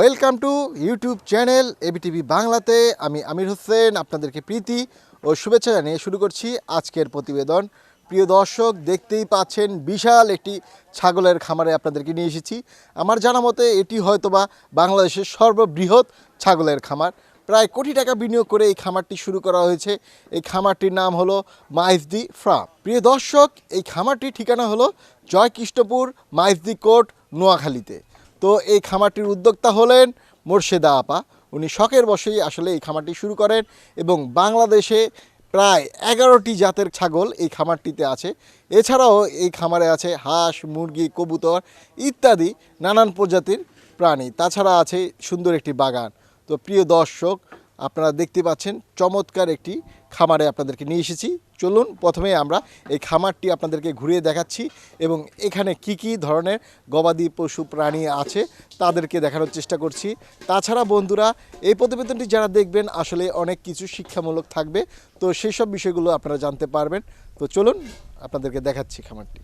Welcome to YouTube channel ABTV বাংলাতে। আমি আমির হোসেন আপনাদেরকে প্রীতি ও শুভেচ্ছা জানিয়ে শুরু করছি আজকের প্রতিবেদন। প্রিয় দর্শক, দেখতেই পাচ্ছেন বিশাল একটি ছাগলের খামারে আপনাদেরকে নিয়ে এসেছি। আমার জানা মতে এটি হয়তোবা বাংলাদেশের সর্ববৃহৎ ছাগলের খামার। প্রায় কোটি টাকা বিনিয়োগ করে এই খামারটি শুরু করা হয়েছে। এই খামারটির নাম হলো মাইজদি ফার্ম। প্রিয় দর্শক, এই খামারটির ঠিকানা হলো জয়কৃষ্ণপুর মাইজদি কোর্ট, নোয়াখালীতে। তো এই খামারটির উদ্যোক্তা হলেন মোর্শেদা আপা। উনি শখের বশেই আসলে এই খামারটি শুরু করেন এবং বাংলাদেশে প্রায় 11টি জাতের ছাগল এই খামারটিতে আছে। এছাড়াও এই খামারে আছে হাঁস, মুরগি, কবুতর ইত্যাদি নানান প্রজাতির প্রাণী। তাছাড়া আছে সুন্দর একটি বাগান। তো প্রিয় দর্শক, আপনারা দেখতে পাচ্ছেন চমৎকার একটি খামারে আপনাদেরকে নিয়ে এসেছি। চলুন প্রথমে আমরা এই খামারটি আপনাদেরকে ঘুরিয়ে দেখাচ্ছি এবং এখানে কি কি ধরনের গবাদি পশু প্রাণী আছে তাদেরকে দেখানোর চেষ্টা করছি। তাছাড়া বন্ধুরা, এই প্রতিবেদনটি যারা দেখবেন আসলে অনেক কিছু শিক্ষামূলক থাকবে, তো সেই সব বিষয়গুলো আপনারা জানতে পারবেন। তো চলুন আপনাদেরকে দেখাচ্ছি খামারটি।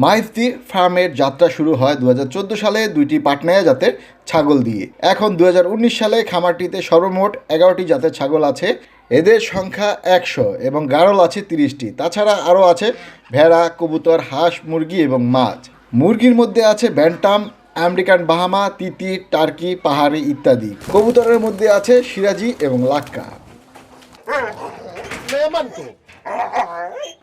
মাইজদি ফার্মের যাত্রা শুরু হয় 2014 সালে 2টি পাটনায়া জাতের ছাগল দিয়ে। এখন 2019 সালে খামারটিতে সর্বমোট 11টি জাতের ছাগল আছে। এদের সংখ্যা 100 এবং গাড়ল আছে 30টি। তাছাড়া আরও আছে ভেড়া, কবুতর, হাঁস, মুরগি এবং মাছ। মুরগির মধ্যে আছে ব্যান্টাম, আমেরিকান বাহামা, তিতি, টার্কি, পাহাড়ি ইত্যাদি। কবুতরের মধ্যে আছে সিরাজি এবং লাক্কা।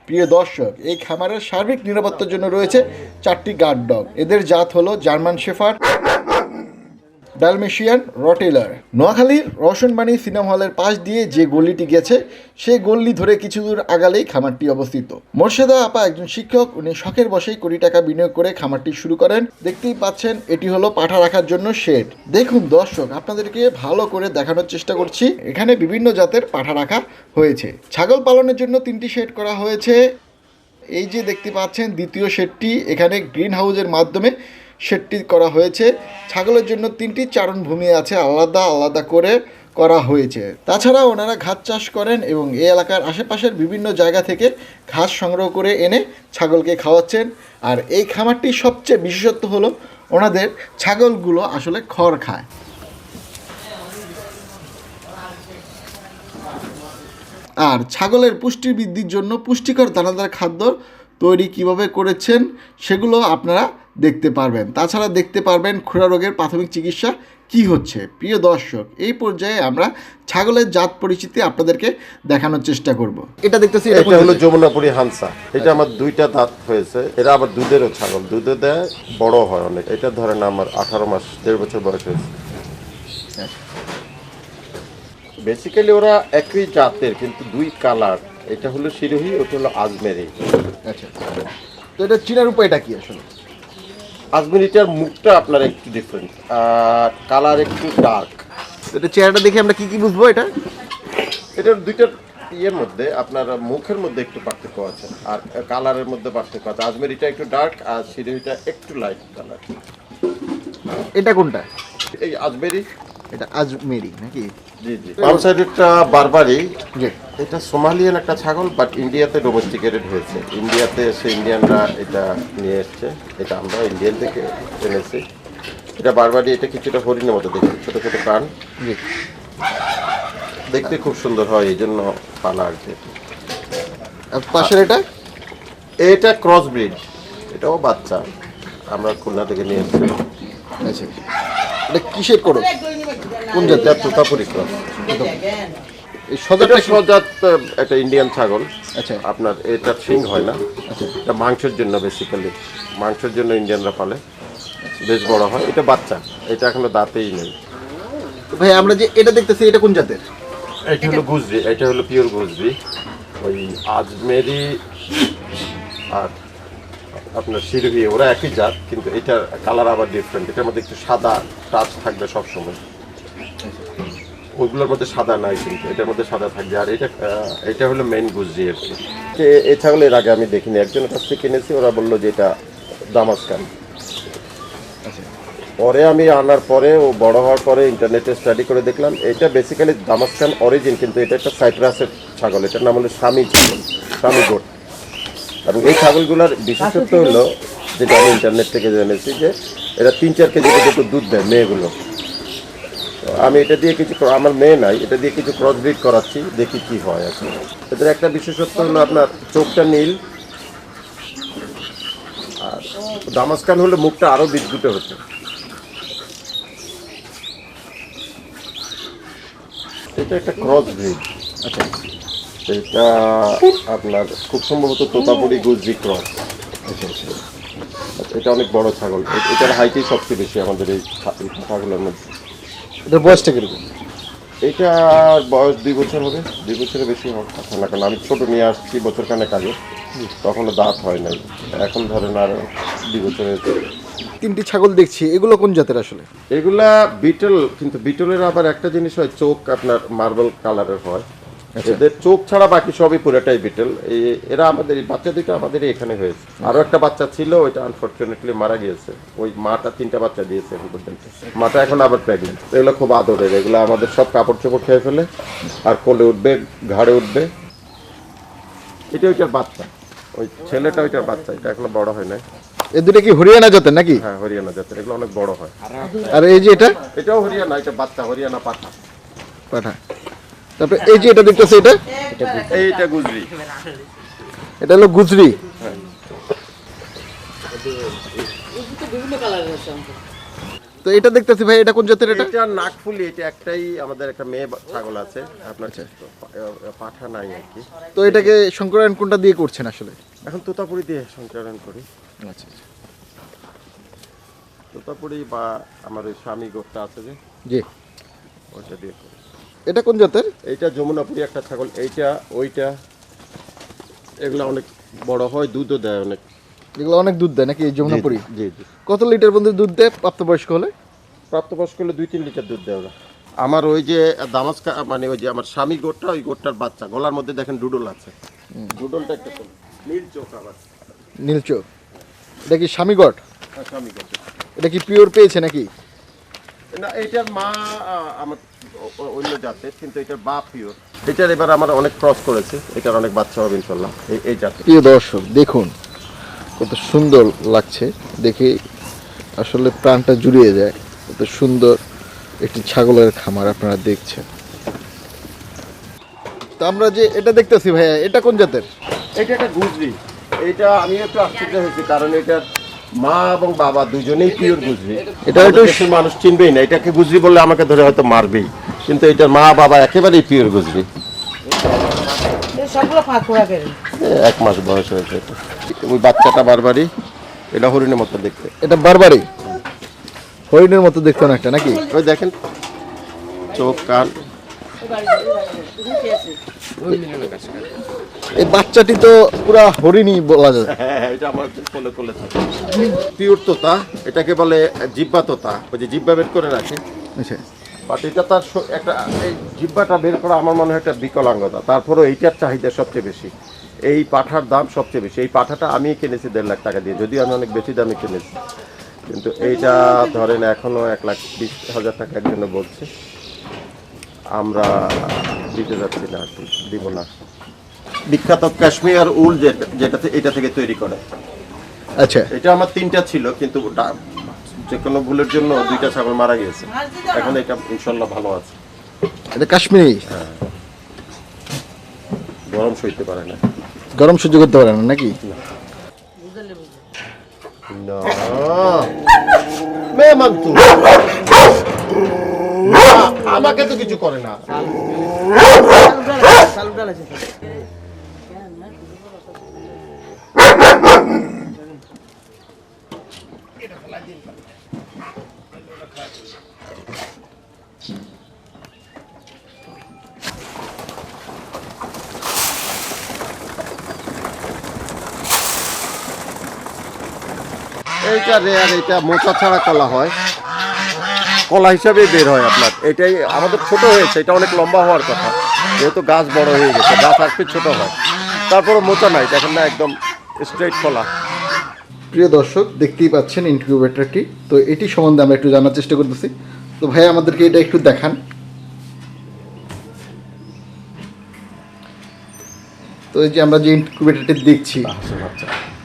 প্রিয় দর্শক, এই খামারের সার্বিক নিরাপত্তার জন্য রয়েছে 4টি গার্ড ডগ। এদের জাত হলো জার্মান শেফার্ড, ডালমেশিয়ান, রটেলার। নোয়াখালীর রওশনবাণী সিনেমা হলের পাশ দিয়ে যে গলিটি গেছে সেই গলি ধরে কিছু দূর আগালেই খামারটি অবস্থিত। মোর্শেদা আপা একজন শিক্ষক। উনি শখের বশেই কোটি টাকা বিনিয়োগ করে খামারটি শুরু করেন। দেখতেই পাচ্ছেন এটি হলো পাঠা রাখার জন্য শেড। দেখুন দর্শক, আপনাদেরকে ভালো করে দেখানোর চেষ্টা করছি। এখানে বিভিন্ন জাতের পাঠা রাখা হয়েছে। ছাগল পালনের জন্য 3টি শেড করা হয়েছে। এই যে দেখতে পাচ্ছেন দ্বিতীয় শেডটি, এখানে গ্রিন হাউসের মাধ্যমে শেডটি করা হয়েছে। ছাগলের জন্য 3টি চারণভূমি আছে, আলাদা আলাদা করে করা হয়েছে। তাছাড়া ওনারা ঘাস চাষ করেন এবং এই এলাকার আশেপাশের বিভিন্ন জায়গা থেকে ঘাস সংগ্রহ করে এনে ছাগলকে খাওয়াচ্ছেন। আর এই খামারটির সবচেয়ে বিশেষত্ব হলো ওনাদের ছাগলগুলো আসলে খড় খায়। আর ছাগলের পুষ্টি বৃদ্ধির জন্য পুষ্টিকর দানাদার খাদ্য তৈরি কিভাবে করেছেন সেগুলো আপনারা দেখতে পারবেন। তাছাড়া দেখতে পারবেন খুরা রোগের প্রাথমিক চিকিৎসা কি হচ্ছে। প্রিয় দর্শক, এই পর্যায়ে আমরা ছাগলের জাত পরিচিতি আপনাদেরকে দেখানোর চেষ্টা করব। এটা দেখতেছি, এটা হলো যমুনাপুরি হানসা। এটা আমার 2টা দাঁত হয়েছে। এরা আবার দুধেরও ছাগল, দুধে দেয়, বড় হয় অনেক। এটা ধরেন আমার 18 মাস, 1.5 বছর বয়স হয়েছে। বেসিক্যালি ওরা একই জাতের কিন্তু 2 কালার। এটা হলো শিরোহী, ওটা হলো আজমেরি। আচ্ছা, তো এটা চিনার উপায়টা কি আসলে? আজমেরিটার মুখটা আপনার একটু ডিফারেন্ট আর কালার একটু ডার্ক। এটা চেহারাটা দেখে আমরা কি কি বুঝবো? এটার 2টার ইয়ের মধ্যে আপনার মুখের মধ্যে একটু পার্থক্য আছে আর কালারের মধ্যে পার্থক্য আছে। আজমেরিটা একটু ডার্ক আর শিরোহীটা একটু লাইট কালার। এটা কোনটা? এই আজমেরি। এটা আজমেরি নাকি? জি জি। বাম সাইডেরটা বারবারি। এটা সোমালিয়ান একটা ছাগল, বাট ইন্ডিয়াতে ডোমেস্টিকেটেড হয়েছে। ইন্ডিয়াতে এসে ইন্ডিয়ানরা এটা নিয়ে এসছে। এটা আমরা ইন্ডিয়ান থেকে এনেছি। এটা বারবারি। এটা কিছুটা হরিণের মতো দেখতে, ছোট ছোট কান, দেখতে খুব সুন্দর হয়, এই জন্য পালা আর কি। পাশের এটা ক্রস ব্রিড, এটাও বাচ্চা, আমরা খুলনা থেকে নিয়ে এসেছি। আচ্ছা, এটা কিসের করো? কোন জাতের? তোতাপুরি ক্রস। এই সজাতটা কি? সজাত একটা ইন্ডিয়ান ছাগল। আচ্ছা আপনার এটা শিং হয় না, এটা মাংসের জন্য, বেসিক্যালি মাংসের জন্য ইন্ডিয়ানরা পালে, বেশ বড় হয়। এটা বাচ্চা, এটা এখনো দাঁতেই নেই। তো ভাই আমরা যে এটা দেখতেছি এটা কোন জাতের? এটা হলো গুজরি, এটা হলো পিওর গুজরি। ওই আজমেরি আর আপনার সিরভি ওরা একই জাত, কিন্তু এটার কালার আবার ডিফারেন্ট। এটার মধ্যে একটু সাদা টাচ থাকবে সবসময়, ওইগুলোর মধ্যে সাদা নাই, কিন্তু এটার মধ্যে সাদা থাকবে। আর এটা হলো মেইন গুজরি আর কি। এই ছাগল এর আগে আমি দেখিনি, একজনের কাছ থেকে কিনেছি, ওরা বললো যে এটা দামাস্কান। পরে আমি আনার পরে ও বড় হওয়ার পরে ইন্টারনেটে স্টাডি করে দেখলাম এটা বেসিক্যালি দামাস্কান অরিজিন, কিন্তু এটা একটা সাইপ্রাসের ছাগল। এটার নাম হলো স্বামী ছাগল, স্বামী গোট। এবং এই ছাগলগুলোর বিশেষত্ব হলো, যেটা আমি ইন্টারনেট থেকে জেনেছি, যে এরা 3-4 কেজি পর্যন্ত দুধ দেয় মেয়েগুলো। তো আমি এটা দিয়ে কিছু, আমার মেয়ে নাই, এটা দিয়ে কিছু ক্রস ব্রিড করাচ্ছি, দেখি কি হয় এখন। এদের একটা বিশেষত্ব হলো আপনার চোখটা নীল, আর দামাস্কান হলে মুখটা আরও বিদ্যুটে হচ্ছে। এটা একটা ক্রস ব্রিড। আচ্ছা এটা আপনার খুব সম্ভবত তোতাপুরি গুজরি ক্রস। আচ্ছা আচ্ছা। এটা অনেক বড় ছাগল, এটার হাইটই সবচেয়ে বেশি আমাদের এই ছাগলের মধ্যে। এটার বয়সটা কিরকম? এটার বয়স 2 বছর হবে, 2 বছরের বেশি হওয়ার কথা না, কারণ আমি ছোট নিয়ে আসছি বছরখানেক আগে, তখনও দাঁত হয় নাই। এখন ধরেন আর 2 বছরের। 3টি ছাগল দেখছি, এগুলো কোন জাতের আসলে? এগুলা বিটল, কিন্তু বিটলের আবার একটা জিনিস হয়, চোখ আপনার মার্বেল কালারের হয়। এদের চোখ ছাড়া বাকি সবই পুরোটাই বিটল। এরা আমাদের এই বাচ্চা দুটো আমাদেরই এখানে হয়েছে। আরো একটা বাচ্চা ছিল, ওইটা আনফরচুনেটলি মারা গিয়েছে। ওই মাটা 3টা বাচ্চা দিয়েছে এখন পর্যন্ত, মাটা এখন আবার প্রেগনেন্ট। এগুলো খুব আদরের, এগুলো আমাদের সব কাপড় চোপড় খেয়ে ফেলে, আর কোলে উঠবে, ঘাড়ে উঠবে। এটা ওইটার বাচ্চা, ওই ছেলেটা ওইটার বাচ্চা, এটা এখনো বড় হয় নাই। এই দুটো কি হরিয়ানা জাতের নাকি? হ্যাঁ হরিয়ানা জাতের, এগুলো অনেক বড় হয়। আর এই যে এটা? এটাও হরিয়ানা, এটা বাচ্চা হরিয়ানা পাঠা। পাঠা। তারপরে এই যে এটা দেখতেছি, এটা এইটা গুজরি। এটা হলো গুজরি। তো এটা দেখতেছি ভাই, এটা কোন জাতের? এটা এটা নাকফুলি, এটা একটাই আমাদের একটা মেয়ে ছাগল আছে আপনার, পাঠা নাই আর কি। তো এটাকে সংকরায়ন কোনটা দিয়ে করছেন আসলে? এখন তোতাপুরি দিয়ে সংকরণ করি। আচ্ছা তোতাপুরি বা আমার ওই স্বামী গোটটা আছে যে, জি, ওইটা দিয়ে করি। এটা কোন জাতের? এইটা যমুনাপুরি একটা ছাগল, এইটা ওইটা, এগুলা অনেক বড় হয়, দুধও দেয় অনেক। এগুলো অনেক দুধ দেয় নাকি এই যমুনাপুরি? জি জি। কত লিটার পর্যন্ত দুধ দেয় প্রাপ্তবয়স্ক হলে? প্রাপ্তবয়স্ক হলে 2-3 লিটার দুধ দেয় ওরা। আমার ওই যে দামাস্কা, মানে ওই যে আমার স্বামী গোটটা, ওই গোটটার বাচ্চা, গলার মধ্যে দেখেন ডুডল আছে। ডুডলটা একটা নীল চোখ আবার। নীল চোখ। এটা কি স্বামীগড়? হ্যাঁ স্বামী গোট। এটা কি পিওর পেয়েছে নাকি? না, এটার মা আমার অন্য জাতের, কিন্তু এটার বাপ পিওর। এটার এবার আমার অনেক ক্রস করেছে, এটার অনেক বাচ্চা হবে ইনশাল্লাহ এই জাতের। প্রিয় দর্শক দেখুন কত সুন্দর লাগছে দেখে, আসলে প্রাণটা জুড়িয়ে যায়। কত সুন্দর একটি ছাগলের খামার আপনারা দেখছেন। তো আমরা যে এটা দেখতেছি ভাইয়া, এটা কোন জাতের? এটা একটা গুজরি। এটা আমি একটু আশ্চর্য হয়েছি, কারণ এটার মা এবং বাবা দুজনেই পিওর গুজরি। এটা একটু মানুষ চিনবেই না, এটাকে গুজরি বললে আমাকে ধরে হয়তো মারবেই, কিন্তু এটার মা বাবা একেবারেই পিওর গুজরি। 1 মাস বয়স হয়েছে এটা। ওই বাচ্চাটা বারবারই, এটা হরিণের মতো দেখতে। এটা বারবারই হরিণের মতো দেখতে অনেকটা নাকি? ওই দেখেন চোখ কান। এই বাচ্চাটি তো পুরা হরিণই বলা যায়। হ্যাঁ এটা আমার কোলে কোলে থাকে। পিওর তোতা, এটাকে বলে জিব্বা তোতা, ওই যে জিব্বা বের করে রাখে। আচ্ছা। বাট এটা তার একটা, এই জিব্বাটা বের করা আমার মনে হয় একটা বিকলাঙ্গতা। তারপরেও এইটার চাহিদা সবচেয়ে বেশি, এই পাঠার দাম সবচেয়ে বেশি। এই পাঠাটা আমি কিনেছি 1.5 লাখ টাকা দিয়ে, যদিও আমি অনেক বেশি দামে কিনেছি, কিন্তু এইটা ধরেন এখনো 1,20,000 টাকার জন্য বলছে। আমরা দিতে যাচ্ছি না, দিব না। বিখ্যাত কাশ্মীর উল যেটাতে এটা থেকে তৈরি করে। আচ্ছা, এটা আমার 3টা ছিল, কিন্তু যে কোনো ভুলের জন্য 2টা ছাগল মারা গিয়েছে। এখন এটা ইনশাল্লাহ ভালো আছে। এটা কাশ্মীরি। হ্যাঁ, গরম সইতে পারে না। গরম সহ্য করতে পারে না নাকি? না মেহমান তো আমাকে তো কিছু করে না। এইটা রেয়ার, এটা মোচা ছাড়া কলা হয়, কলা হিসাবে বের হয় আপনার। এটাই আমাদের ছোট হয়েছে, এটা অনেক লম্বা হওয়ার কথা, যেহেতু গাছ বড় হয়ে গেছে, গাছ আর একটু ছোট হয়, তারপরে মোচা নাই, দেখেন না একদম স্ট্রেট কলা। প্রিয় দর্শক, দেখতেই পাচ্ছেন ইনকিউবেটরটি। তো এটি সম্বন্ধে আমরা একটু জানার চেষ্টা করতেছি। তো ভাই আমাদেরকে এটা একটু দেখান। তো এই যে আমরা যে ইনকিউবেটরটি দেখছি,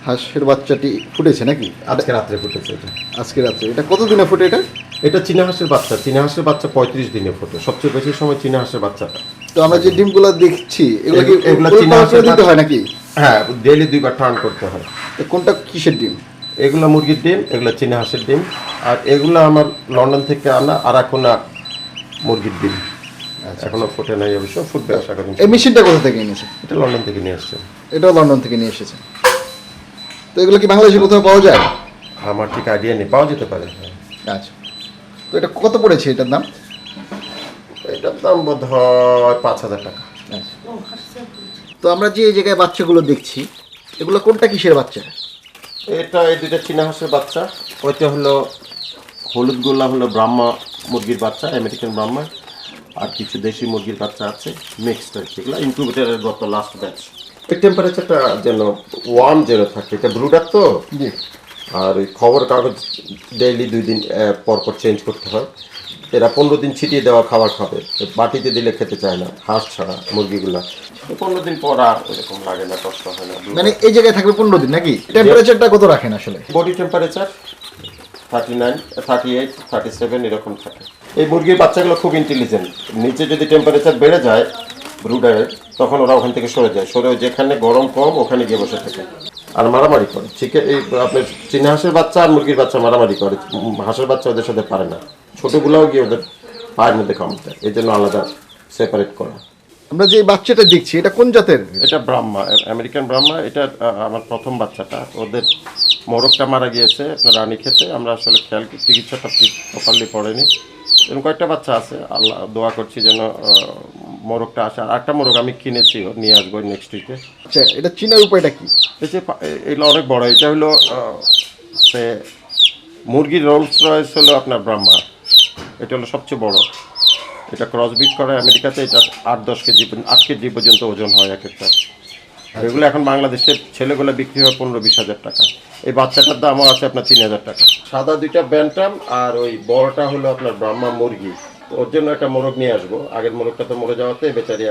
হাঁসের বাচ্চাটি ফুটেছে নাকি? আজকে রাত্রে ফুটেছে এটা। আজকে রাত্রে। এটা কত দিনে ফুটে এটা? এটা চীনা হাঁসের বাচ্চা। চীনা হাঁসের বাচ্চা 35 দিনে ফোটে, সবচেয়ে বেশি সময় চীনা হাঁসের বাচ্চাটা। তো আমরা যে ডিমগুলো দেখছি এগুলো কি এগুলো চীনা হাঁসের দিতে হয় নাকি? হ্যাঁ, ডেইলি 2বার টার্ন করতে হয়। তো কোনটা কিসের ডিম? এগুলো মুরগির ডিম, এগুলো চীনা হাঁসের ডিম, আর এগুলো আমার লন্ডন থেকে আনা আরাকোনা মুরগির ডিম। এখনো ফোটে নাই অবশ্য, ফুটবে আশা করি। এই মেশিনটা কোথা থেকে এনেছে? এটা লন্ডন থেকে নিয়ে আসছে। এটাও লন্ডন থেকে নিয়ে এসেছে। তো এগুলো কি বাংলাদেশে কোথাও পাওয়া যায়? আমার ঠিক আইডিয়া নেই, পাওয়া যেতে পারে। আচ্ছা, তো এটা কত পড়েছে এটার দাম? এটার দাম বোধ হয় 5000 টাকা। তো আমরা যে এই জায়গায় বাচ্চাগুলো দেখছি, এগুলো কোনটা কিসের বাচ্চা? এটা এই দুইটা চীনা হাঁসের বাচ্চা। ওইটা হলো হলুদ গোল্লা, হলো ব্রাহ্মা মুরগির বাচ্চা, আমেরিকান ব্রাহ্মা, আর কিছু দেশি মুরগির বাচ্চা আছে, মিক্সড আর কি। এগুলো ইনকিউবেটরের গত লাস্ট ব্যাচ। এই টেম্পারেচারটা যেন ওয়ার্ম যেন থাকে, এটা ব্রুডার তো। আর ওই খবর কাগজ ডেইলি 2 দিন পর পর চেঞ্জ করতে হয়। এরা 15 দিন ছিটিয়ে দেওয়া খাবার খাবে, বাটিতে দিলে খেতে চায় না, হাঁস ছাড়া মুরগিগুলা। 15 দিন পর আর এরকম লাগে না, কষ্ট হয় না। মানে এই জায়গায় থাকবে 15 দিন নাকি? টেম্পারেচারটা কত রাখেন আসলে? বডি টেম্পারেচার 39, 38, 37 এরকম থাকে। এই মুরগির বাচ্চাগুলো খুব ইন্টেলিজেন্ট। নিচে যদি টেম্পারেচার বেড়ে যায় ব্রুডারের, তখন ওরা ওখান থেকে সরে যায়, সরে যেখানে গরম কম ওখানে গিয়ে বসে থাকে আর মারামারি করে। ঠিক এই আপনার চীনা হাঁসের বাচ্চা আর মুরগির বাচ্চা মারামারি করে, হাঁসের বাচ্চা ওদের সাথে পারে না, ছোটোগুলোও গিয়ে ওদের পায়ের মধ্যে কামড় দেয়, এই জন্য আলাদা সেপারেট করা। আমরা যে বাচ্চাটা দেখছি এটা কোন জাতের? এটা ব্রাহ্মা, আমেরিকান ব্রাহ্মা। এটা আমার প্রথম বাচ্চাটা। ওদের মোরগটা মারা গিয়েছে আপনার রানী খেতে, আমরা আসলে খেয়াল চিকিৎসাটা প্রপারলি পড়েনি। এরকম কয়েকটা বাচ্চা আছে, আল্লাহ দোয়া করছি যেন মোরগটা আসে। আর একটা মোরগ আমি কিনেছি, নিয়ে আসবো নেক্সট উইকে। আচ্ছা, এটা চিনার উপায়টা কি? এই যে এগুলো অনেক বড়। এটা হলো সে মুরগির রোলস রয়েস হলো আপনার ব্রাহ্মা, এটা হলো সবচেয়ে বড়। এটা ক্রসবিট করে আমেরিকাতে। এটা 8-10 কেজি, 8 কেজি পর্যন্ত ওজন হয় এক একটা। এগুলো এখন বাংলাদেশের ছেলেগুলো বিক্রি হয় 15-20 হাজার টাকা। এই বাচ্চাটার দামও আছে আপনার 3000 টাকা। সাদা 2টা ব্যান্টাম আর ওই বড়টা হলো আপনার ব্রাহ্মা মুরগি। ওর জন্য একটা মোরগ নিয়ে আসবো। আগের মোরগটা তো মরে যাওয়াতে বেচারি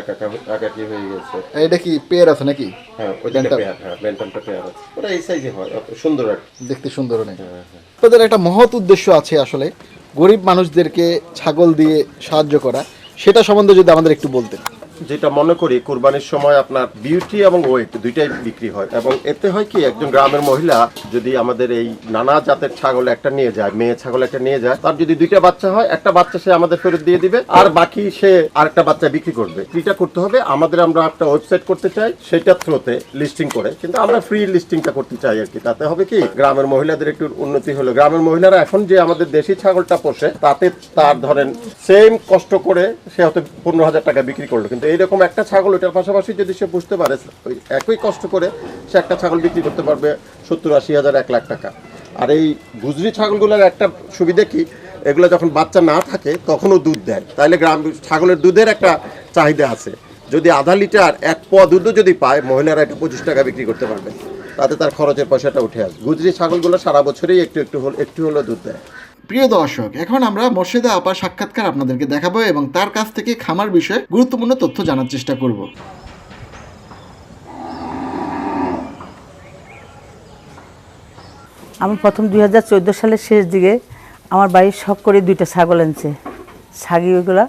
একাকি হয়ে গেছে। এটা কি পেয়ার আছে নাকি? হ্যাঁ, ওইটা পেয়ার। হ্যাঁ, ব্যান্টামটা পেয়ার আছে। ওরা এই সাইজে হয়, সুন্দর আর দেখতে সুন্দর অনেক। আপনাদের একটা মহৎ উদ্দেশ্য আছে আসলে, গরিব মানুষদেরকে ছাগল দিয়ে সাহায্য করা। সেটা সম্বন্ধে যদি আমাদের একটু বলতেন। যেটা মনে করি কুরবানির সময় আপনার বিউটি এবং ওয়েট দুইটাই বিক্রি হয়, এবং এতে হয় কি, একজন গ্রামের মহিলা যদি আমাদের এই নানা জাতের ছাগল একটা নিয়ে যায়, মেয়ে ছাগল একটা নিয়ে যায়, তার যদি 2টা বাচ্চা হয়, একটা বাচ্চা সে আমাদের ফেরত দিয়ে দিবে, আর বাকি সে আরেকটা বাচ্চা বিক্রি করবে। ফ্রিটা করতে হবে আমাদের। আমরা একটা ওয়েবসাইট করতে চাই, সেটা থ্রুতে লিস্টিং করে, কিন্তু আমরা ফ্রি লিস্টিংটা করতে চাই আর কি। তাতে হবে কি, গ্রামের মহিলাদের একটু উন্নতি হলো। গ্রামের মহিলারা এখন যে আমাদের দেশি ছাগলটা পোষে, তাতে তার ধরেন সেম কষ্ট করে সে হয়তো 15,000 টাকা বিক্রি করলো, কিন্তু এইরকম একটা ছাগল ওটার পাশাপাশি যদি সে বুঝতে পারে, ওই একই কষ্ট করে সে একটা ছাগল বিক্রি করতে পারবে 70-80 হাজার, 1 লাখ টাকা। আর এই গুজরি ছাগলগুলোর একটা সুবিধা কি, এগুলো যখন বাচ্চা না থাকে তখনও দুধ দেয়, তাইলে গ্রাম ছাগলের দুধের একটা চাহিদা আছে। যদি আধা লিটার 1 পোয়া দুধও যদি পায়, মহিলারা এটা 25 টাকা বিক্রি করতে পারবে, তাতে তার খরচের পয়সাটা উঠে আসবে। গুজরি ছাগলগুলো সারা বছরই একটু হলেও দুধ দেয়। প্রিয় দর্শক, এখন আমরা মোর্শেদা আপার সাক্ষাৎকার আপনাদেরকে দেখাবো এবং তার কাছ থেকে খামার বিষয়ে গুরুত্বপূর্ণ তথ্য জানার চেষ্টা করব। আমি প্রথম 2014 সালের শেষ দিকে আমার বাড়ির শখ করে 2টা ছাগল আনছে, ছাগি ওইগুলা।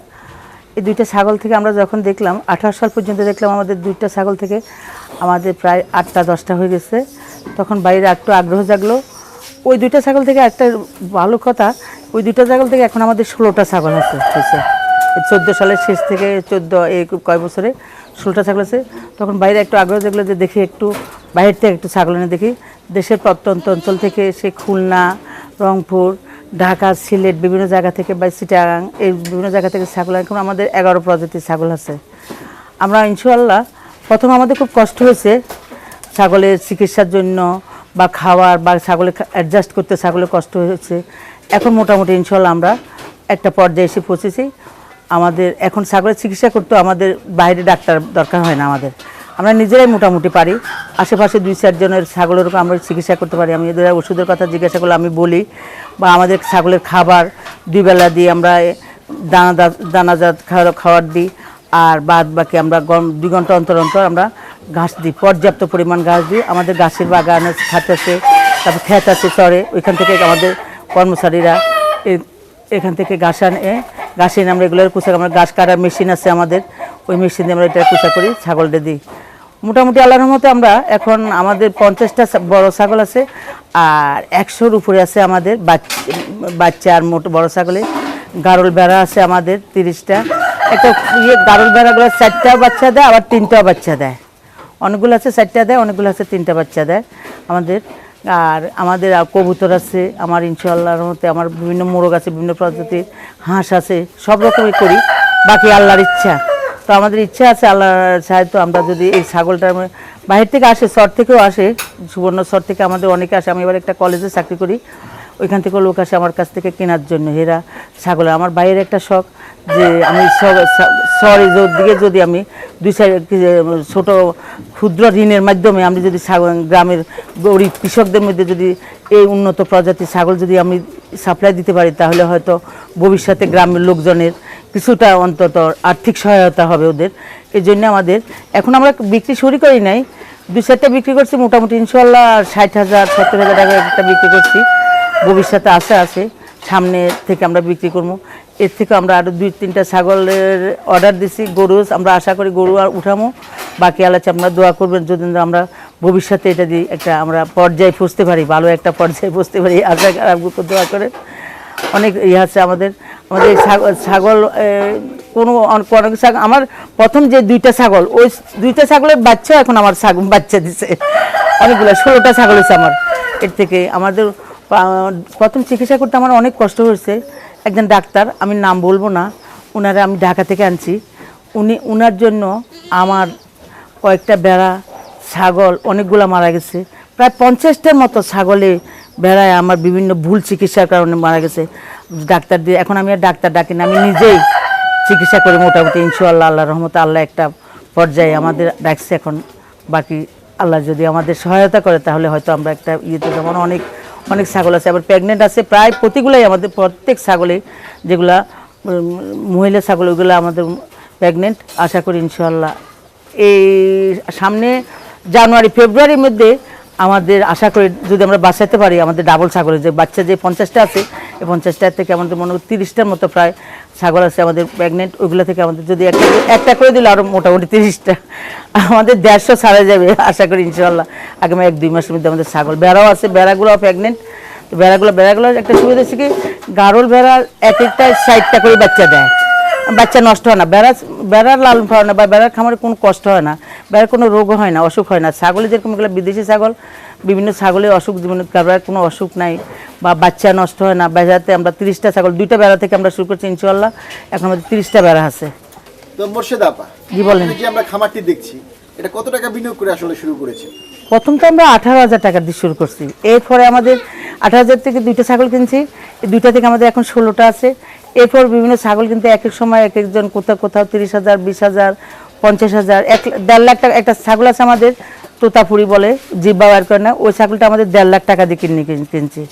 এই 2টা ছাগল থেকে আমরা যখন দেখলাম 18 সাল পর্যন্ত দেখলাম, আমাদের 2টা ছাগল থেকে আমাদের প্রায় 8টা-10টা হয়ে গেছে। তখন বাইরে একটু আগ্রহ জাগলো। ওই 2টা ছাগল থেকে একটা ভালো কথা, ওই 2টা ছাগল থেকে এখন আমাদের 16টা ছাগল হয়েছে। 14 সালের শেষ থেকে 14 এই কয় বছরে 16টা ছাগল আছে। তখন বাইরে একটু আগ্রহ দেখলো যে দেখি একটু বাইরের থেকে একটু ছাগল এনে দেখি। দেশের প্রত্যন্ত অঞ্চল থেকে সে খুলনা, রংপুর, ঢাকা, সিলেট বিভিন্ন জায়গা থেকে বা চিটাগাং এই বিভিন্ন জায়গা থেকে ছাগল এখন আমাদের 11 প্রজাতির ছাগল আছে। আমরা ইনশাআল্লাহ প্রথম আমাদের খুব কষ্ট হয়েছে ছাগলের চিকিৎসার জন্য বা খাওয়ার বা ছাগলের অ্যাডজাস্ট করতে ছাগলের কষ্ট হয়েছে। এখন মোটামুটি ইনশাআল্লাহ আমরা একটা পর্যায়ে এসে পৌঁছেছি। আমাদের এখন ছাগলের চিকিৎসা করতে আমাদের বাইরে ডাক্তার দরকার হয় না, আমরা নিজেরাই মোটামুটি পারি। আশেপাশে 2-4 জনের ছাগলের উপর আমরা চিকিৎসা করতে পারি। আমি এদের ওষুধের কথা জিজ্ঞাসা করলে আমি বলি, বা আমাদের ছাগলের খাবার 2 বেলা দিই, আমরা দানাজাত খাবার দিই, আর বাদ বাকি আমরা 2 ঘন্টা অন্তর অন্তর আমরা ঘাস দিই, পর্যাপ্ত পরিমাণ ঘাস দিই। আমাদের গাছের বাগান আছে, খাত আছে, তারপর ক্ষেত আছে চরে, ওইখান থেকে আমাদের কর্মচারীরা এখান থেকে ঘাস এনে আমরা এগুলোর কুচা, আমরা ঘাস কাটার মেশিন আছে আমাদের, ওই মেশিন দিয়ে আমরা এটা কুচা করি, ছাগলটা দিই। মোটামুটি আল্লাহর রহমতে আমরা এখন আমাদের 50টা বড় ছাগল আছে আর 100-র উপরে আছে আমাদের বাচ্চা আর বড় ছাগলে। গারল বেড়া আছে আমাদের 30টা। একটা গারল বেড়াগুলো 4টা বাচ্চা দেয়, আবার 3টাও বাচ্চা দেয়। অনেকগুলো আছে 4টা দেয়, অনেকগুলো আছে 3টা বাচ্চা দেয় আমাদের। আর আমাদের কবুতর আছে আমার ইনশাআল্লাহর রহমতে, আমার বিভিন্ন মোরগ আছে, বিভিন্ন প্রজাতির হাঁস আছে, সব রকমই করি, বাকি আল্লাহর ইচ্ছা। তো আমাদের ইচ্ছা আছে আল্লাহর সাহায্য আমরা যদি এই ছাগলটা বাইরে থেকে আসে, চর থেকেও আসে, সুবর্ণ চর থেকে আমাদের অনেকে আসে। আমি এবার একটা কলেজে চাকরি করি, ওইখান থেকে লোক আসে আমার কাছ থেকে কেনার জন্য হেরা ছাগল। আমার বাইরের একটা শখ যে আমি শহরের দিকে যদি আমি 2-4 ছোট ক্ষুদ্র ঋণের মাধ্যমে আমি যদি গ্রামের গরিব কৃষকদের মধ্যে যদি এই উন্নত প্রজাতির ছাগল যদি আমি সাপ্লাই দিতে পারি, তাহলে হয়তো ভবিষ্যতে গ্রামের লোকজনের কিছুটা অন্তত আর্থিক সহায়তা হবে ওদের। এই জন্য আমাদের এখন আমরা বিক্রি শুরু করি নাই, 2-4টা বিক্রি করছি, মোটামুটি ইনশাআল্লাহ 60,000 70,000 টাকা একটা বিক্রি করছি। ভবিষ্যতে আছে সামনে থেকে আমরা বিক্রি করবো। এর থেকে আমরা আরও 2-3টা ছাগলের অর্ডার দিছি। গরু আমরা আশা করি গরু আর উঠামো, বাকি আল্লাহ আপনারা দোয়া করবেন যদি আমরা ভবিষ্যতে এটা দিয়ে একটা আমরা পর্যায়ে পৌঁছতে পারি, ভালো একটা পর্যায়ে পৌঁছতে পারি, আশা দোয়া করে। অনেক আছে আমাদের ছাগল কোনো ছাগল আমার প্রথম যে 2টা ছাগল, ওই 2টা ছাগলের বাচ্চাও এখন আমার বাচ্চা দিছে, অনেকগুলো 16টা ছাগল হয়েছে আমার। এর থেকে আমাদের প্রথম চিকিৎসা করতে আমার অনেক কষ্ট হয়েছে। একজন ডাক্তার, আমি নাম বলবো না, ওনারা আমি ঢাকা থেকে আনছি, ওনার জন্য আমার কয়েকটা বেড়া ছাগল অনেকগুলো মারা গেছে, প্রায় 50টার মতো ছাগলে বেড়ায় আমার বিভিন্ন ভুল চিকিৎসার কারণে মারা গেছে। ডাক্তার দিয়ে এখন আমি আর ডাক্তার ডাকি না, আমি নিজেই চিকিৎসা করি মোটামুটি ইনশাআল্লাহ। আল্লাহর রহমতে আল্লাহ একটা পর্যায়ে আমাদের রাখছে এখন, বাকি আল্লাহ যদি আমাদের সহায়তা করে তাহলে হয়তো আমরা একটা ইয়েতে, যেমন অনেক ছাগল আছে, আবার প্রেগনেন্ট আছে প্রায় প্রতিগুলাই আমাদের, প্রত্যেক ছাগলে যেগুলা মহিলা ছাগল ওইগুলো আমাদের প্রেগনেন্ট। আশা করি ইনশাআল্লাহ এই সামনে জানুয়ারি ফেব্রুয়ারির মধ্যে আমাদের আশা করি যদি আমরা বাঁচাতে পারি আমাদের ডাবল ছাগলের যে বাচ্চা যে 50টা আছে, এই 50টার থেকে আমাদের মনে হয় 30টার মতো প্রায় ছাগল আছে আমাদের প্রেগনেন্ট। ওইগুলো থেকে আমাদের যদি একটা করে দিলে আরও মোটামুটি 30টা, আমাদের 150 ছাড়া যাবে আশা করি ইনশাআল্লাহ আগামী 1-2 মাসের মধ্যে। আমাদের ছাগল বেড়াও আছে, বেড়াগুলোও প্রেগনেন্ট। তো বেড়াগুলোর একটা সুবিধা হচ্ছে কি, গারল বেড়ার একটা 60টা করে বাচ্চা দেয়, বাচ্চা নষ্ট হয় না, বেড়ার লালন পালন বা বেড়ার খামারে কোনো কষ্ট হয় না, বেড়ার কোনো রোগ হয় না, অসুখ হয় না। ছাগলে যেরকম এগুলো বিদেশি ছাগল, বিভিন্ন ছাগলের অসুখ, জীবনে বেড়ার কোনো অসুখ নাই বা বাচ্চা নষ্ট হয় না। বেড়াতে আমরা 30টা ছাগল, 2টা বেড়া থেকে আমরা শুরু করছি ইনশাআল্লাহ, এখন আমাদের 30টা বেড়া আছে। তো মোর্শেদ আপা, জি বলেন। যে আমরা খামারটি দেখছি এটা কত টাকা বিনিয়োগ করে আসলে শুরু করেছে? প্রথম তো আমরা 18,000 টাকা দিয়ে শুরু করছি, এরপরে আমাদের 18,000 থেকে 2টা ছাগল কিনছি, এই 2টা থেকে আমাদের এখন 16টা আছে। এরপর বিভিন্ন ছাগল কিন্তু এক এক সময় এক একজন কোথাও 30,000, 20,000, 50,000, 1.5 লাখ টাকা। একটা ছাগল আছে আমাদের তোতাপুরি বলে, জিব্বা বার করে না, ওই ছাগলটা আমাদের 1.5 লাখ টাকা দিয়ে কিনছি।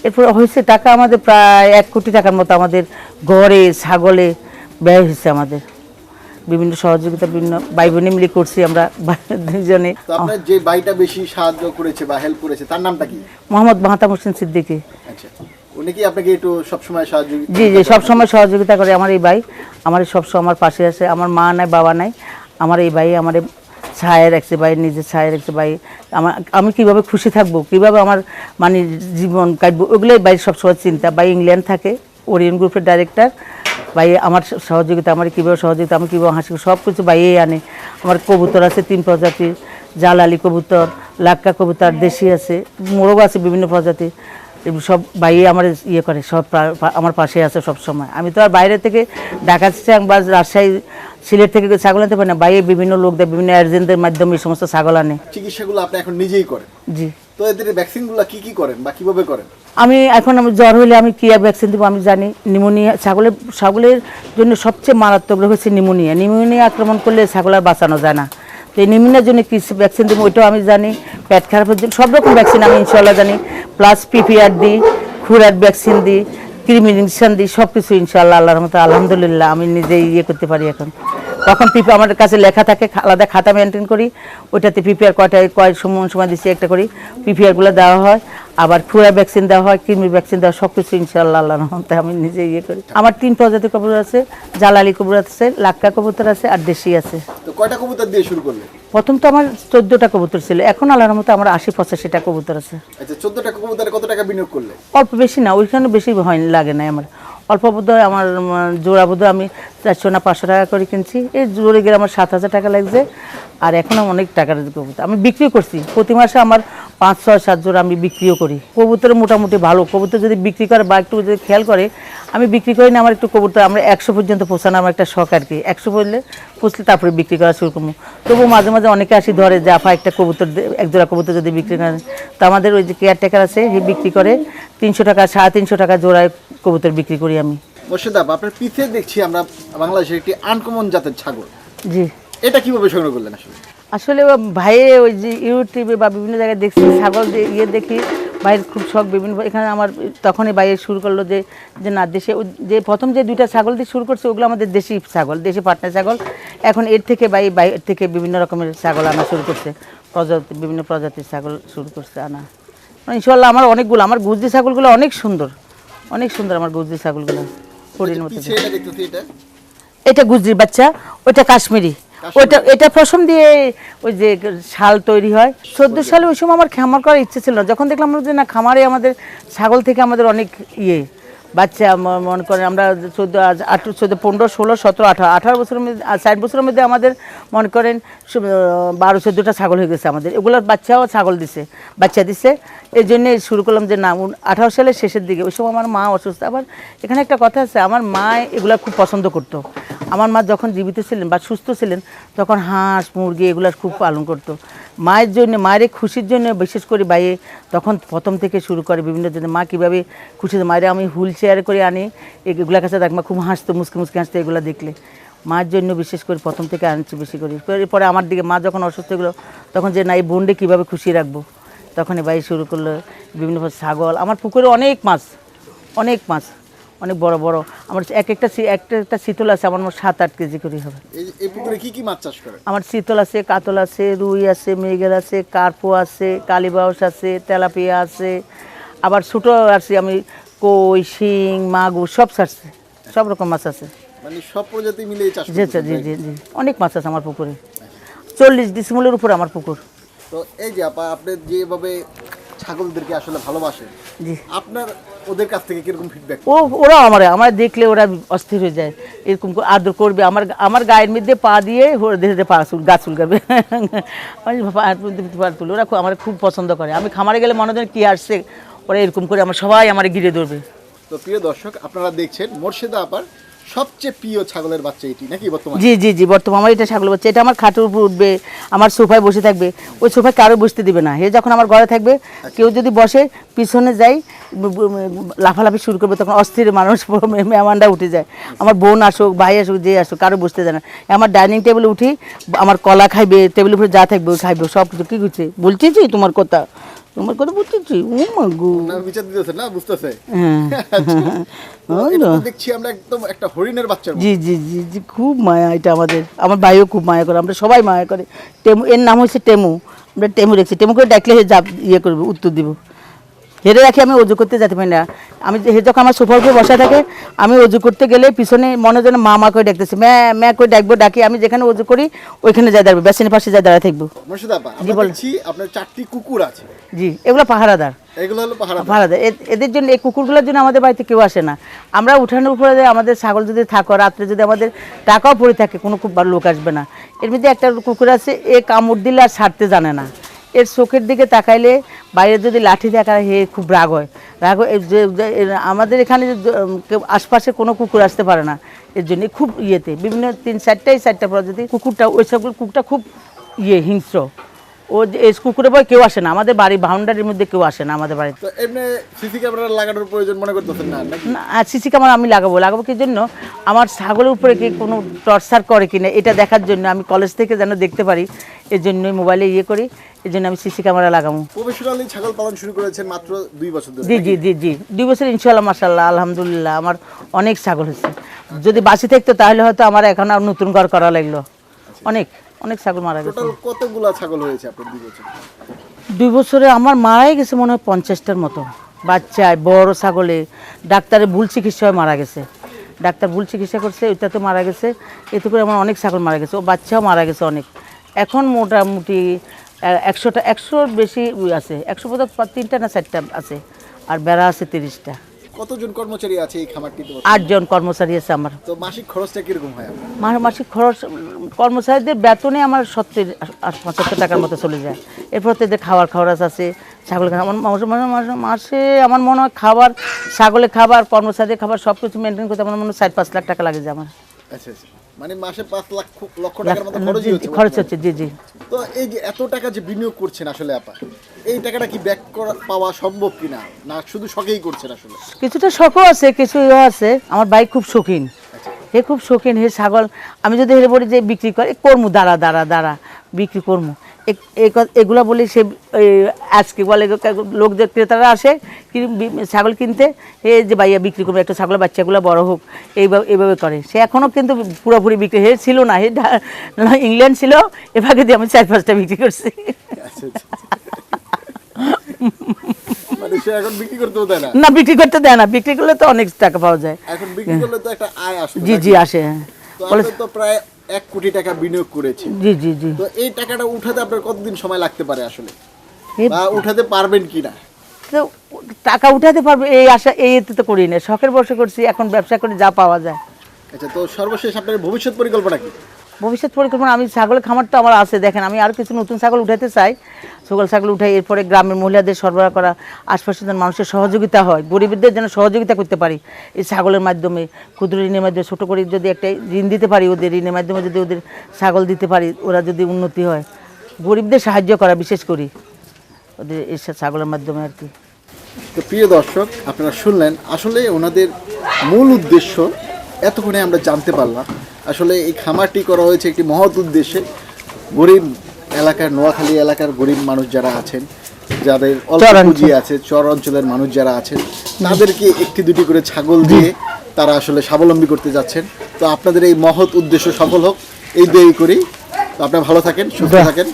এরপর হয়েছে টাকা আমাদের প্রায় 1 কোটি টাকার মতো আমাদের ঘরে ছাগলে ব্যয় হয়েছে আমাদের। বিভিন্ন সহযোগিতা বিভিন্ন ভাই বোনে মিলে করছি আমরা দুজনে। আপনার যে ভাইটা বেশি সাহায্য করেছে বা হেল্প করেছে তার নামটা কি? মোহাম্মদ মাহাতাম হোসেন সিদ্দিকী। আচ্ছা, উনি কি আপনাকে একটু সবসময় সাহায্য? জি সবসময় সহযোগিতা করে আমার এই ভাই, আমার সবসময় আমার পাশে আছে। আমার মা নাই বাবা নাই, আমার এই ভাই আমার ছায়া রাখছে, ভাই নিজের ছায়া রাখছে। ভাই আমি কীভাবে খুশি থাকবো, কীভাবে আমার মানে জীবন কাটবো, ওগুলোই ভাই সবসময় চিন্তা। ভাই ইংল্যান্ড থাকে, ওরিয়েন্ট গ্রুপের ডাইরেক্টর, ভাই আমার সহযোগিতা, আমার কীভাবে সহযোগিতা, আমি কীভাবে হাসি, সব কিছু ভাইয়েই আনে। আমার কবুতর আছে 3 প্রজাতির, জালালি কবুতর, লাক্কা কবুতর, দেশি আছে, মোরগ আছে বিভিন্ন প্রজাতির, এগুলো সব ভাইয়ে আমার ইয়ে করে, সব আমার পাশে আছে সব সময়। আমি তো আর বাইরে থেকে ঢাকা বা রাজশাহী সিলেট থেকে ছাগল আনতে পারি না, বাইরে বিভিন্ন লোকদের বিভিন্ন এজেন্টদের মাধ্যমে এই সমস্ত ছাগল আনে। চিকিৎসাগুলো আপনি এখন নিজেই করেন? জি। তো এদের ভ্যাকসিনগুলো কি করেন বা কিভাবে করেন? আমি জ্বর হলে আমি কি ভ্যাকসিন দেবো আমি জানি। নিউমোনিয়া, ছাগলের জন্য সবচেয়ে মারাত্মক রোগ হচ্ছে নিউমোনিয়া। নিউমোনিয়া আক্রমণ করলে ছাগল আর বাঁচানো যায় না। তো এই নিউমোনিয়ার জন্য কি ভ্যাকসিন দেবো ওইটাও আমি জানি। পেট খারাপের জন্য সব রকম ভ্যাকসিন আমি ইনশাল্লাহ জানি। প্লাস পিপিআর দিই, খুরার ভ্যাকসিন দিই, কৃমি ইনজেকশন দিই, সব কিছু ইনশাল্লাহ আল্লাহর রহমতে আলহামদুলিল্লাহ আমি নিজেই করতে পারি এখন। তখন পিপি আমার কাছে লেখা থাকে, আলাদা খাতা মেনটেন করি, ওইটাতে পিপিআর কয় সময় দিচ্ছি একটা করি, পিপিআরগুলো দেওয়া হয়। আবার খুরা ভ্যাকসিন দেওয়া হয়, কৃমির ভ্যাকসিন দেওয়া, সব কিছু ইনশাআল্লাহ আল্লাহর রহমতে আমি নিজে করি। আমার 3 প্রজাতির কবুতর আছে, জালালি কবুতর আছে, লাক্কা কবুতর আছে, আর দেশি আছে। তো কয়টা কবুতর দিয়ে শুরু করলে? প্রথম তো আমার 14টা কবুতর ছিল, এখন আল্লাহর রহমতে আমার 80-85টা কবুতর আছে। আচ্ছা, 14টা কবুতরে কত টাকা বিনিয়োগ করলে? অল্প, বেশি না, ওইখানে বেশি লাগে না আমার। অল্প বোধহয় আমার জোড়া বোধহয় আমি 400 না 500 টাকা করে কিনছি। এই জোরে গেলে আমার 7000 টাকা লাগছে। আর এখনও অনেক টাকার কবুতর আমি বিক্রিও করছি। প্রতি মাসে আমার 5, 6, 7 জোড়া আমি বিক্রিও করি। কবুতর মোটামুটি ভালো কবুতর যদি বিক্রি করে বা একটু যদি খেয়াল করে, আমি বিক্রি করি না। আমার একটু কবুতর আমরা 100 পর্যন্ত পৌঁছানো আমার একটা শখ আর কি। 100 পুষলে তারপরে বিক্রি করা শুরু করবো। তবু মাঝে মাঝে অনেকে আসি ধরে যে আপা একটা কবুতর, 1 জোড়া কবুতর যদি বিক্রি করেন, তো আমাদের ওই যে কেয়ারটেকার আছে, সে বিক্রি করে 300 টাকা, 350 টাকা জোড়ায় কবুতর বিক্রি করি আমি। মোর্শেদ আপা, আপনার পিছে দেখছি আমরা বাংলাদেশের একটি আনকমন জাতের ছাগল। জি। এটা কিভাবে সংগ্রহ করলেন আসলে? আসলে ভাইয়ে ওই যে ইউটিউবে বা বিভিন্ন জায়গায় দেখছি ছাগল দেখি, ভাইয়ের খুব শখ বিভিন্ন। এখানে আমার তখনই ভাইয়ে শুরু করলো যে না দেশে যে প্রথম যে 2টা ছাগল দিয়ে শুরু করছে ওগুলো আমাদের দেশি ছাগল, দেশি পাটনা ছাগল। এখন এর থেকে বাইরের থেকে বিভিন্ন রকমের ছাগল আনা শুরু করছে, বিভিন্ন প্রজাতির ছাগল শুরু করছে আনা। ইনশাল্লাহ আমার অনেকগুলো, আমার গুজরি ছাগলগুলো অনেক সুন্দর, অনেক সুন্দর আমার গুজরি ছাগলগুলো। হরিণ মতো। এটা গুজরির বাচ্চা, ওইটা কাশ্মীরি, এটা পশম দিয়ে ওই যে শাল তৈরি হয়। 14 সালে ওই সময় আমার খামার করার ইচ্ছে ছিল না। যখন দেখলাম যে না খামারে আমাদের ছাগল থেকে আমাদের অনেক বাচ্চা, মনে করেন আমরা 14, 15, 16, 17, 18 বছরের মধ্যে, 60 বছরের মধ্যে আমাদের মনে করেন 12-14টা ছাগল হয়ে গেছে আমাদের। এগুলোর বাচ্চাও বাচ্চা দিছে। এই জন্যে শুরু করলাম যে না 18 সালের শেষের দিকে, ওই সময় আমার মা অসুস্থ। আবার এখানে একটা কথা আছে, আমার মা এগুলো খুব পছন্দ করতো। আমার মা যখন জীবিত ছিলেন বা সুস্থ ছিলেন তখন হাঁস মুরগি এগুলো খুব পালন করতো। মায়ের জন্য, মায়ের খুশির জন্য বিশেষ করে বাইরে তখন প্রথম থেকে শুরু করে বিভিন্ন জন্য মা কীভাবে খুশি। মায়ের আমি হুইল চেয়ারে করে আনি, এগুলোর কাছে দেখ মা খুব হাসতো, মুসকি হাসতো এগুলো দেখলে। মার জন্য বিশেষ করে প্রথম থেকে আনছি বেশি করে। এরপরে আমার দিকে মা যখন অসুস্থ হলো তখন যে না এই বোনকে কীভাবে খুশি রাখবো, তখনই ভাই শুরু করলো বিভিন্ন ছাগল। আমার পুকুরে অনেক মাছ, অনেক বড় বড়। আমার একটা শীতল আছে, আমার 7-8 কেজি করে হবে। এই পুকুরে কি মাছ চাষ করে? আমার শীতল আছে, কাতল আছে, রুই আছে, মৃগেল আছে, কার্পো আছে, কালীবাউস আছে, তেলাপিয়া আছে, আবার ছোটো আছে আমি কই, শিং, মাগুর সব ছাড়ছে, সব রকম মাছ আছে। মানে সব প্রজাতি মিলিয়ে চাষ জি জি জি জি, অনেক মাছ আছে আমার পুকুরে। 40 ডিসিমলের উপর আমার পুকুর। তো এই যে আপা, আপনি যেভাবে ছাগলদেরকে আসলে ভালোবাসেন, জি, আপনার ওদের কাছ থেকে কিরকম ফিডব্যাক? ওরা আমার দেখলে ওরা অস্থির হয়ে যায়, এরকম আদর করবে, আমার গায়ের মধ্যে পা দিয়ে গা চুলকাবে। ওরা আমার খুব পছন্দ করে। আমি খামারে গেলে মনে হয় কি আসছে, ওরা এরকম করে আমার সবাই আমার ঘিরে ধরবে। তো প্রিয় দর্শক, আপনারা দেখছেন মোর্শেদা আপার সবচেয়ে প্রিয় ছাগলের বাচ্চা এটি নাকি বর্তমানে? জি জি জি, বর্তমানে আমার এটা ছাগলের বাচ্চা। এটা আমার খাটের উপর উঠবে, আমার সোফায় বসে থাকবে। ওই সোফায় কারো বসতে দিবে না। যখন আমার ঘরে থাকবে, কেউ যদি বসে পিছনে যাই লাফালাফি শুরু করবে, তখন অস্থির মানুষ মেহমানরা উঠে যায়। আমার বোন আসুক, ভাই আসুক, যে আসুক, কারো বসতে দেয় না। আমার ডাইনিং টেবিলে উঠি, আমার কলা খাইবে, টেবিলের উপরে যা থাকবে খাইবে, সব কিছু। কি করছে বলছি তোমার কথা বুঝতেছি। ও মা গো, বিচার দিতেছে না, বুঝতেছে। দেখছি আমরা একদম একটা হরিণের বাচ্চা। জি জি জি জি, খুব মায়া এটা আমাদের। আমার ভাইও খুব মায়া করে, আমরা সবাই মায়া করে। টেমু, এর নাম হচ্ছে টেমু। আমরা টেমু রেখেছি। টেমু করে ডাকলে করবে, উত্তর দিব। হেরে রাখি, আমি অজু করতে যেতে পারি না। আমি যখন আমার সোফার উপরে বসা থাকে, আমি অজু করতে গেলে পিছনে মনে যেন মা করে ডাকতেছে, ম্যা করে ডাকি। আমি যেখানে অজু করি ওইখানে যাই দাঁড়াবো, বেসিনের পাশে যাই দাঁড়ায় থাকবো। মোর্শেদা আপা, আমরা দেখছি আপনার 4টি কুকুর আছে। জি, এগুলো পাহারাদার। এগুলো হলো পাহারা ভাড়া দেয়। এদের জন্য, এই কুকুরগুলোর জন্য আমাদের বাড়িতে কেউ আসে না। আমরা উঠানের উপরে আমাদের ছাগল যদি থাকো, রাত্রে যদি আমাদের টাকাও পড়ে থাকে, কোনো খুব লোক আসবে না। এর মধ্যে একটা কুকুর আছে, এ কামড় দিলে আর ছাড়তে জানে না। এর চোখের দিকে তাকাইলে বাইরে যদি লাঠি দেখা, হে খুব রাগ হয়। আমাদের এখানে আশপাশে কোনো কুকুর আসতে পারে না। এর জন্য খুব ইয়েতে বিভিন্ন 3-4টা প্রজাতি কুকুরটা, ওই সব কুকুরটা খুব হিংস্র। ও এই কুকুরে ভয় কেউ আসে না, আমাদের বাড়ি বাউন্ডারির মধ্যে কেউ আসে না আমাদের বাড়িতে। তো এমনি সিসি ক্যামেরা লাগানোর প্রয়োজন মনে করতেছেন না নাকি? না, সিসি ক্যামেরা আমি লাগাবো কি জন্য, আমার ছাগলের উপরে কি কোনো টর্চার করে কিনা এটা দেখার জন্য, আমি কলেজ থেকে যেন দেখতে পারি, এর জন্যই মোবাইলে করি, এর জন্য আমি সিসি ক্যামেরা লাগাবো। প্রফেশনালি ছাগল পালন শুরু করেছেন মাত্র 2 বছর ধরে? জি 2 বছর ইনশাআল্লাহ, মাশাআল্লাহ, আলহামদুলিল্লাহ। আমার অনেক ছাগল হচ্ছে। যদি বাঁচি থাকতো তাহলে হয়তো আমার এখন আর নতুন ঘর করা লাগলো। অনেক ছাগল মারা গেছে। টোটাল কতগুলা ছাগল হয়েছে আপনার 2 বছরে? 2 বছরে আমার মারাই গেছে মনে হয় 50টার মতো। বাচ্চায় বড় ছাগলে ডাক্তারের ভুল চিকিৎসায় মারা গেছে। ডাক্তার ভুল চিকিৎসা করছে, ওইটাতে মারা গেছে। এতে করে আমার অনেক ছাগল মারা গেছে, ও বাচ্চাও মারা গেছে অনেক। এখন মোটামুটি 100-100 বেশি আছে, 100 বোধ 3টা না 4টা আছে, আর বেড়া আছে 30টা। কতজন কর্মচারী আছে এই খামারটিতে? 8 জন কর্মচারী আছে আমার। তো মাসিক খরচটা কিরকম হয় আপনার? মাসিক খরচ কর্মচারীদের বেতনে আমার 70-75 টাকার মতো চলে যায়। এরপর তো এদের খাওয়ার খরচ আছে, ছাগল আমার মাসে আমার মনে হয় খাবার, ছাগলের খাবার, কর্মচারীদের খাবার সব কিছু মেনটেন করতে আমার মনে হয় 4-5 লাখ টাকা লাগে যায় আমার। আচ্ছা, মানে মাসে 5 লক্ষ টাকার মতো খরচ হচ্ছে। জি। তো এই যে এত টাকা যে বিনিয়োগ করছেন আসলে আপা, এই টাকাটা কি ব্যাক পাওয়া সম্ভব কিনা, না শুধু শখেই করছেন? আসলে কিছুটা শখও আছে, কিছু আছে। আমার ভাই খুব শৌখিন, হে খুব শৌখিন। হে ছাগল আমি যদি হেরে বলি যে বিক্রি করে করমু, দাঁড়া বিক্রি করমু, এগুলা বলি। সে আজকে বলে লোক যে ক্রেতারা আসে ছাগল কিনতে, এই যে ভাইয়া বিক্রি করবো, একটা ছাগলের বাচ্চাগুলো বড় হোক, এইভাবে করে। সে এখনও কিন্তু পুরোপুরি বিক্রি হে ছিল না, হে ইংল্যান্ড ছিল, এভাবে দিয়ে আমি 4-5টা বিক্রি করছি। মানে সে এখন বিক্রি করতেও দেয় না? না, বিক্রি করতে দেয় না, বিক্রি করলে তো অনেক টাকা পাওয়া যায়। এখন বিক্রি করলে তো একটা আয় আসে। জি আসে। তো আপনি তো প্রায় 1 কোটি টাকা বিনিয়োগ করেছেন। জি। তো এই টাকাটা উঠাতে আপনার কতদিন সময় লাগতে পারে আসলে, বা উঠাতে পারবেন কিনা? তো টাকা উঠাতে পারবে এই আশা, এই এতে তো করি না, শখের বসে করছি, এখন ব্যবসা করে যা পাওয়া যায়। আচ্ছা, তো সর্বশেষ আপনার ভবিষ্যৎ পরিকল্পনা কি? ভবিষ্যৎ পরিকল্পনা, আমি ছাগলের খামার তো আমার আছে, দেখেন আমি আরও কিছু নতুন ছাগল উঠাতে চাই। ছাগল উঠাই, এরপরে গ্রামের মহিলাদের সরবরাহ করা, আশপাশের যেন মানুষের সহযোগিতা হয়, গরিবদের যেন সহযোগিতা করতে পারি এই ছাগলের মাধ্যমে, ক্ষুদ্র ঋণের মাধ্যমে, ছোটো করে যদি একটা ঋণ দিতে পারি, ওদের ঋণের মাধ্যমে যদি ওদের ছাগল দিতে পারি, ওরা যদি উন্নতি হয়, গরিবদের সাহায্য করা বিশেষ করি ওদের এই ছাগলের মাধ্যমে আর কি। তো প্রিয় দর্শক, আপনারা শুনলেন আসলে ওনাদের মূল উদ্দেশ্য এতক্ষণে আমরা জানতে পারলাম। আসলে এই খামারটি করা হয়েছে একটি মহৎ উদ্দেশ্যে। গরিব এলাকার, নোয়াখালী এলাকার গরিব মানুষ যারা আছেন, যাদের অল্প পুঁজি আছে, চর অঞ্চলের মানুষ যারা আছেন, তাদেরকে 1-2টি করে ছাগল দিয়ে তারা আসলে স্বাবলম্বী করতে যাচ্ছেন। তো আপনাদের এই মহৎ উদ্দেশ্য সফল হোক, এই দোয়াই করি। তো আপনারা ভালো থাকেন, সুস্থ থাকেন।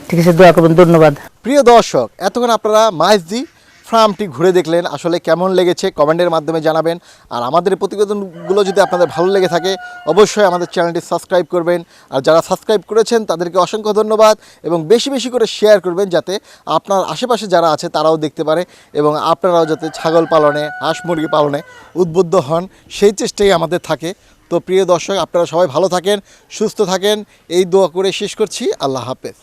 ঠিক আছে, দোয়া করবেন, ধন্যবাদ। প্রিয় দর্শক, এতক্ষণ আপনারা মাইজদি ফার্মটি ঘুরে দেখলেন। আসলে কেমন লেগেছে কমেন্টের মাধ্যমে জানাবেন। আর আমাদের প্রতিবেদনগুলো যদি আপনাদের ভালো লেগে থাকে অবশ্যই আমাদের চ্যানেলটি সাবস্ক্রাইব করবেন। আর যারা সাবস্ক্রাইব করেছেন তাদেরকে অসংখ্য ধন্যবাদ, এবং বেশি বেশি করে শেয়ার করবেন যাতে আপনার আশেপাশে যারা আছে তারাও দেখতে পারে, এবং আপনারাও যাতে ছাগল পালনে, হাঁস মুরগি পালনে উদ্বুদ্ধ হন, সেই চেষ্টাই আমাদের থাকে। তো প্রিয় দর্শক, আপনারা সবাই ভালো থাকেন, সুস্থ থাকেন, এই দোয়া করে শেষ করছি। আল্লাহ হাফেজ।